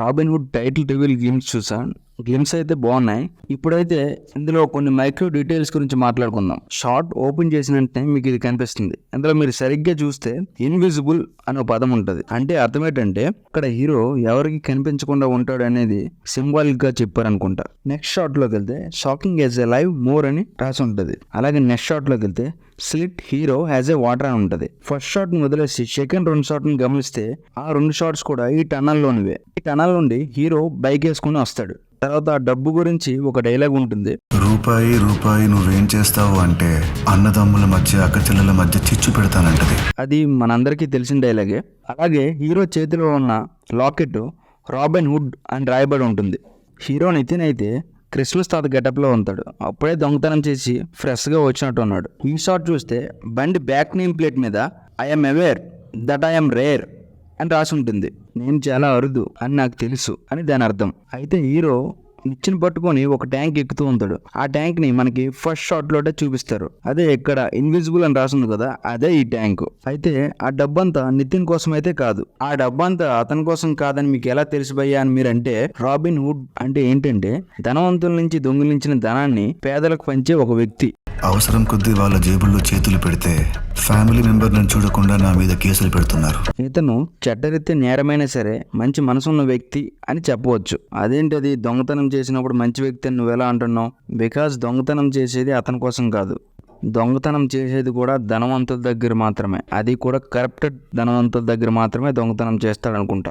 Robin Hood title reveal games చూసాను. Games అయితే బాగున్నాయి. ఇప్పుడైతే ఇందులో కొన్ని మైక్రో డీటెయిల్స్ గురించి మాట్లాడుకుందాం. షార్ట్ ఓపెన్ చేసిన వెంటనే మీకు ఇది కనిపిస్తుంది. ఇందులో మీరు సరిగ్గా చూస్తే ఇన్విజిబుల్ అనే పదం ఉంటుంది. అంటే అర్థం ఏంటంటే ఇక్కడ హీరో ఎవరికి కనిపించకుండా ఉంటాడు అనేది సింబాలిక్ గా చెప్పారనుకుంటా. నెక్స్ట్ షాట్ లోకి వెళ్తే shocking as a live more అని రాసి ఉంటుంది. అలాగే నెక్స్ట్ షాట్ లోకి వెళ్తే slit hero as a water అని ఉంటుంది. ఫస్ట్ షాట్ ని వదిలేసి సెకండ్ 2 షాట్ ని గమనిస్తే ఆ 2 షాట్స్ కూడా ఈ టనల్ లోనివే. ఈ టనల్ నుండి హీరో బైక్ వేసుకుని వస్తాడు. తర్వాత ఆ డబ్బు గురించి ఒక డైలాగ్ ఉంటుంది. రూపాయి రూపాయి నువ్వేం చేస్తావు అంటే అన్నదమ్ముల మధ్య అక్కచెల్లెల మధ్య చిచ్చు పెడతానంటది. అది మనందరికీ తెలిసిన డైలాగే. అలాగే హీరో చేతిలో ఉన్న లాకెట్ రాబిన్హుడ్ అని రాయబడి ఉంటుంది. హీరో నితిన్ అయితే క్రిస్మస్ తాత గెటప్ లో ఉంటాడు. అప్పుడే దొంగతనం చేసి ఫ్రెష్ గా వచ్చినట్టు ఉన్నాడు. ఈ షాట్ చూస్తే బండి బ్యాక్ నేమ్ ప్లేట్ మీద I'm aware that I'm rare అని రాసి ఉంటుంది. నేను చాలా అరుదు అని నాకు తెలుసు అని దాని అర్థం. అయితే హీరో నిచ్చెన పట్టుకొని ఒక ట్యాంక్ ఎక్కుతూ ఉంటాడు. ఆ ట్యాంక్ ని మనకి ఫస్ట్ షాట్ లోనే చూపిస్తారు. అదే ఇక్కడ ఇన్విజిబుల్ అని రాసింది కదా, అదే ఈ ట్యాంక్. అయితే ఆ డబ్బంతా నితిన్ కోసం అయితే కాదు. ఆ డబ్బంతా అతని కోసం కాదని మీకు ఎలా తెలిసిపోయా అని మీరంటే, రాబిన్హుడ్ అంటే ఏంటంటే ధనవంతుల నుంచి దొంగిలించిన ధనాన్ని పేదలకు పంచే ఒక వ్యక్తి. అవసరం కొద్దీ వాళ్ళ జేబుల్లో చేతులు పెడితే ఫ్యామిలీ మెంబర్ నన్ను చూడకుండా నా మీద కేసులు పెడుతున్నారు. ఇతను చట్టరీత్యా నేరమైనా సరే మంచి మనసున్న వ్యక్తి అని చెప్పవచ్చు. అదేంటది దొంగతనం చేసినప్పుడు మంచి వ్యక్తి అని నువ్వు ఎలా అంటున్నావు? బికాజ్ దొంగతనం చేసేది అతని కోసం కాదు. దొంగతనం చేసేది కూడా ధనవంతుల దగ్గర మాత్రమే. అది కూడా కరప్టెడ్ ధనవంతుల దగ్గర మాత్రమే దొంగతనం చేస్తాడు అనుకుంటా.